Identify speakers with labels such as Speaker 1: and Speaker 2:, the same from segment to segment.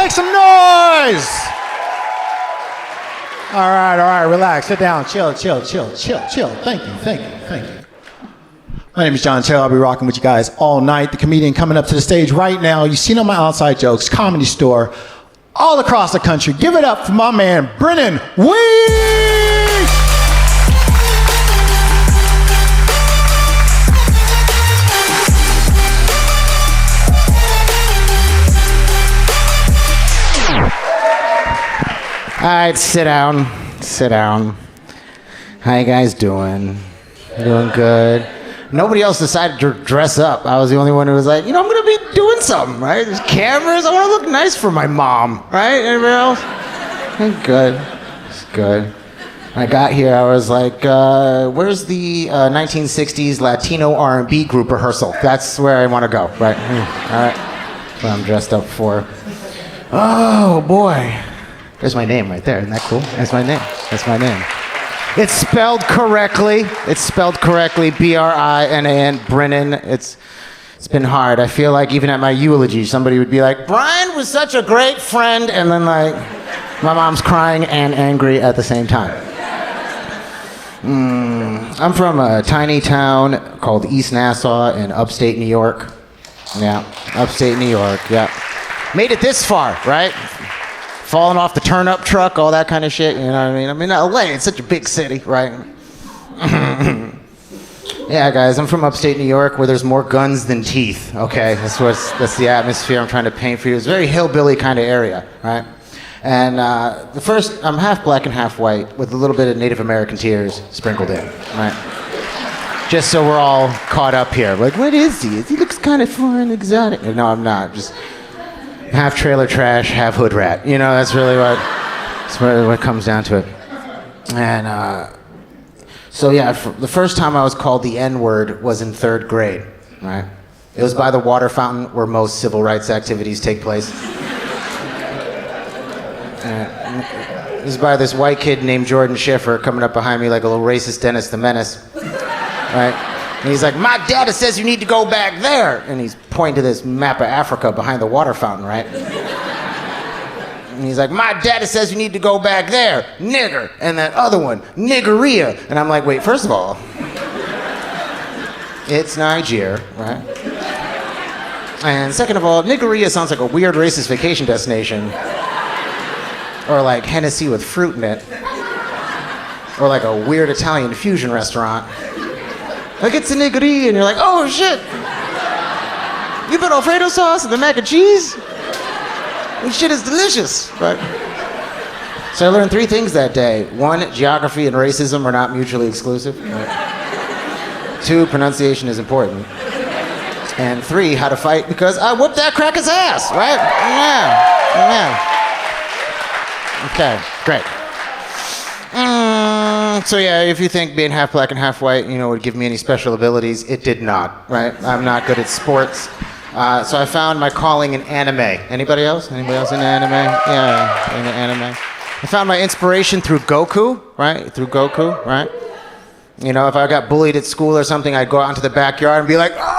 Speaker 1: Make some noise! All right, relax, sit down, chill. Thank you. My name is John Taylor. I'll be rocking with you guys all night. The comedian coming up to the stage right now. You've seen all my outside jokes, Comedy Store, all across the country. Give it up for my man, Brinan Weeks!
Speaker 2: All right, sit down. How you guys doing? Doing good? Nobody else decided to dress up. I was the only one who was like, I'm gonna be doing something, right? There's cameras, I wanna look nice for my mom, right? Anybody else? Good. It's good. When I got here, I was like, where's the 1960s Latino R&B group rehearsal? That's where I wanna go, right? All right, that's what I'm dressed up for. Oh, boy. There's my name right there. Isn't that cool? That's my name. It's spelled correctly. B-R-I-N-A-N, Brinan. It's been hard. I feel like even at my eulogy, somebody would be like, Brian was such a great friend, and then like, my mom's crying and angry at the same time. I'm from a tiny town called East Nassau in upstate New York. Yeah, upstate New York, yeah. Made it this far, right? Falling off the turn-up truck, all that kind of shit, you know what I mean? LA, it's such a big city, right? Yeah, guys, I'm from upstate New York where there's more guns than teeth, okay? That's the atmosphere I'm trying to paint for you. It's a very hillbilly kind of area, right? And I'm half black and half white with a little bit of Native American tears sprinkled in, right? Just so we're all caught up here. Like, what is he? He looks kind of foreign, exotic. No, I'm not, just half trailer trash, half hood rat. That's really what comes down to it. And so yeah, the first time I was called the N-word was in 3rd grade, right? It was by the water fountain where most civil rights activities take place. It was by this white kid named Jordan Schiffer coming up behind me like a little racist Dennis the Menace, right? And he's like, my dad says you need to go back there. And he's pointing to this map of Africa behind the water fountain, right? And he's like, my dad says you need to go back there, nigger. And that other one, niggeria. And I'm like, wait, first of all, it's Niger, right? And second of all, niggeria sounds like a weird racist vacation destination. Or like Hennessy with fruit in it. Or like a weird Italian fusion restaurant. Like, it's a niggeria, and you're like, oh, shit. You put Alfredo sauce and the mac and cheese? This shit is delicious, right? So I learned 3 things that day. 1, geography and racism are not mutually exclusive. Right? 2, pronunciation is important. And 3, how to fight because I whooped that cracker's ass, right? Yeah. Okay, great. So yeah, if you think being half black and half white, would give me any special abilities, it did not, right? I'm not good at sports. So I found my calling in anime. Anybody else? Anybody else into anime? Yeah, into anime. I found my inspiration through Goku, right? If I got bullied at school or something, I'd go out into the backyard and be like, ah!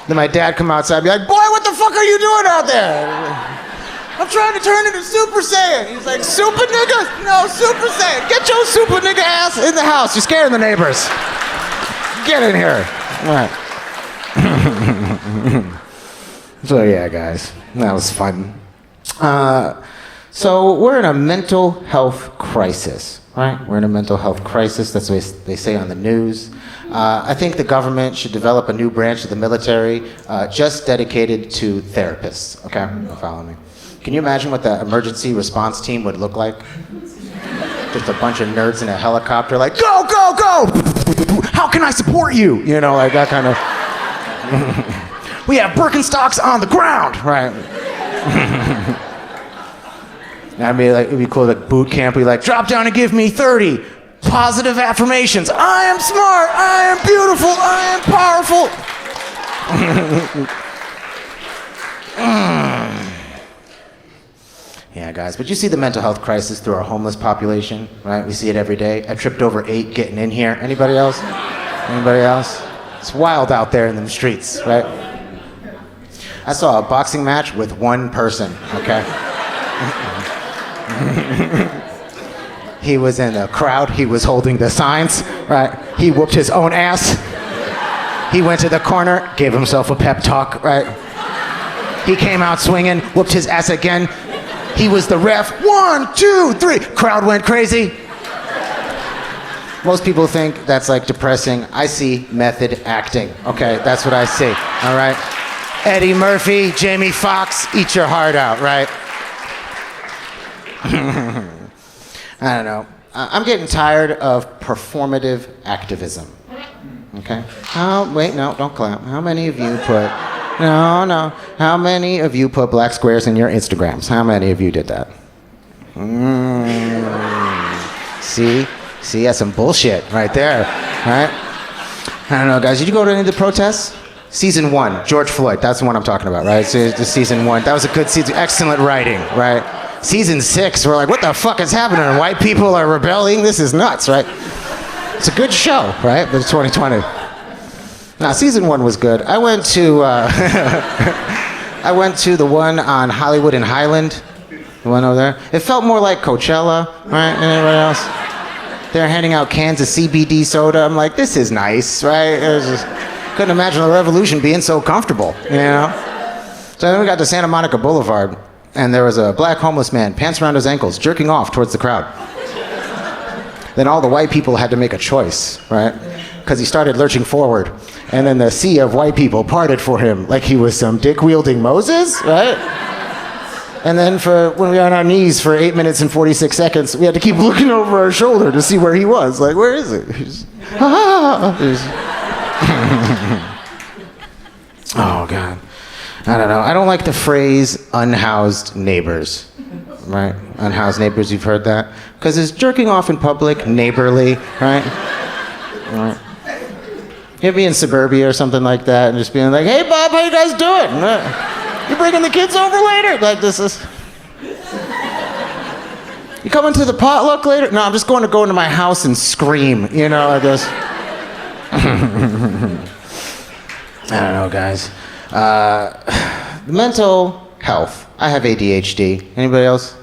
Speaker 2: Then my dad come outside and be like, boy, what the fuck are you doing out there? I'm trying to turn into Super Saiyan. He's like, Super nigga? No, Super Saiyan. Get your Super nigga ass in the house. You're scaring the neighbors. Get in here. All right. So yeah, guys, that was fun. So we're in a mental health crisis, right? We're in a mental health crisis. That's what they say on the news. I think the government should develop a new branch of the military just dedicated to therapists. Okay, follow me. Can you imagine what the emergency response team would look like? Just a bunch of nerds in a helicopter like, go, go, go! How can I support you? Like that kind of... We have Birkenstocks on the ground, right? It'd be cool, like boot camp, we like, drop down and give me 30 positive affirmations. I am smart, I am beautiful, I am powerful. Yeah, guys, but you see the mental health crisis through our homeless population, right? We see it every day. I tripped over 8 getting in here. Anybody else? Anybody else? It's wild out there in the streets, right? I saw a boxing match with one person, okay? He was in the crowd. He was holding the signs, right? He whooped his own ass. He went to the corner, gave himself a pep talk, right? He came out swinging, whooped his ass again. He was the ref. 1, 2, 3. Crowd went crazy. Most people think that's like depressing. I see method acting. Okay, that's what I see. All right. Eddie Murphy, Jamie Foxx, eat your heart out, right? I don't know. I'm getting tired of performative activism. Okay? Wait, no, don't clap. How many of you put... No. How many of you put black squares in your Instagrams? How many of you did that? See, that's some bullshit right there, right? I don't know, guys. Did you go to any of the protests? Season 1, George Floyd. That's the one I'm talking about, right? So the season 1. That was a good season. Excellent writing, right? Season 6, we're like, what the fuck is happening? White people are rebelling. This is nuts, right? It's a good show, right? But it's 2020. Now, season 1 was good. I went to I went to the one on Hollywood and Highland. The one over there. It felt more like Coachella, right? Anybody else? They're handing out cans of CBD soda. I'm like, this is nice, right? It was just, couldn't imagine the revolution being so comfortable, you know? So then we got to Santa Monica Boulevard, and there was a black homeless man, pants around his ankles, jerking off towards the crowd. Then all the white people had to make a choice, right? Because he started lurching forward, and then the sea of white people parted for him like he was some dick-wielding Moses, right? And then when we were on our knees for 8 minutes and 46 seconds, we had to keep looking over our shoulder to see where he was. Like, where is it? Oh, God. I don't know. I don't like the phrase unhoused neighbors, right? Unhoused neighbors, you've heard that? Because it's jerking off in public, neighborly, right? Right. You'd be in suburbia or something like that and just being like, hey, Bob, how you guys doing? You bringing the kids over later? Like, this is... You coming to the potluck later? No, I'm just going to go into my house and scream, you know, I guess. I don't know, guys. Mental health. I have ADHD. Anybody else?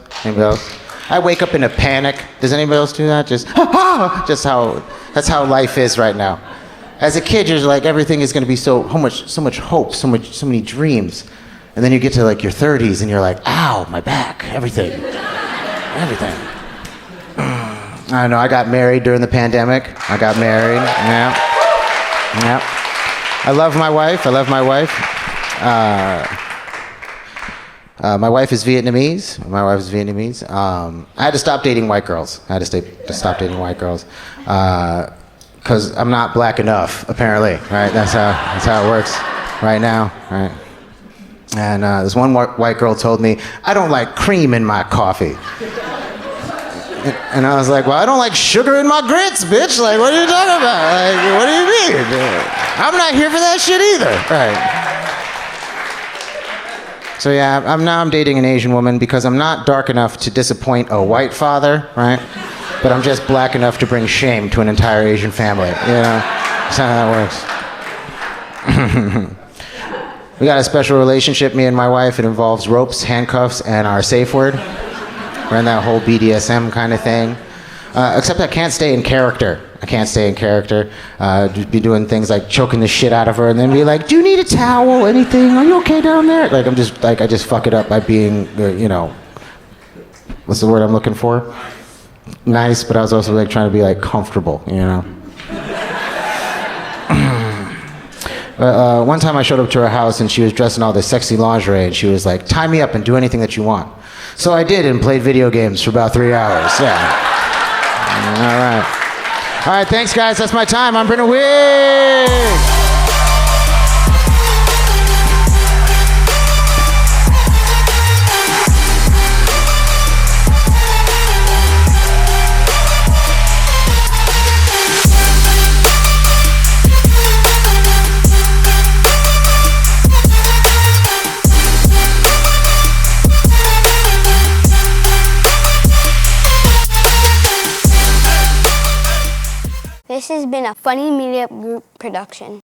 Speaker 2: I wake up in a panic. Does anybody else do that? Just that's how life is right now. As a kid, you're like, everything is going to be so much hope, so many dreams. And then you get to like your 30s and you're like, ow, my back, everything. I don't know, I got married during the pandemic. Yeah. I love my wife. My wife is Vietnamese. I had to stop dating white girls. Because I'm not black enough, apparently, right? That's how it works right now, right? And this one white girl told me, I don't like cream in my coffee. And I was like, well, I don't like sugar in my grits, bitch. Like, what are you talking about? Like, what do you mean? I'm not here for that shit either. Right. So yeah, I'm dating an Asian woman because I'm not dark enough to disappoint a white father, right? But I'm just black enough to bring shame to an entire Asian family, you know? That's how that works. We got a special relationship, me and my wife. It involves ropes, handcuffs, and our safe word. We're in that whole BDSM kind of thing. Except I can't stay in character. Just be doing things like choking the shit out of her and then be like, do you need a towel, anything? Are you okay down there? Like, I just fuck it up by being, you know, what's the word I'm looking for? Nice, but I was also like trying to be like comfortable, you know? One time I showed up to her house and she was dressed in all this sexy lingerie and she was like, tie me up and do anything that you want. So I did and played video games for about 3 hours. Yeah. All right, thanks guys. That's my time. I'm Brinan Weeks.
Speaker 3: This has been a Funny Media Group production.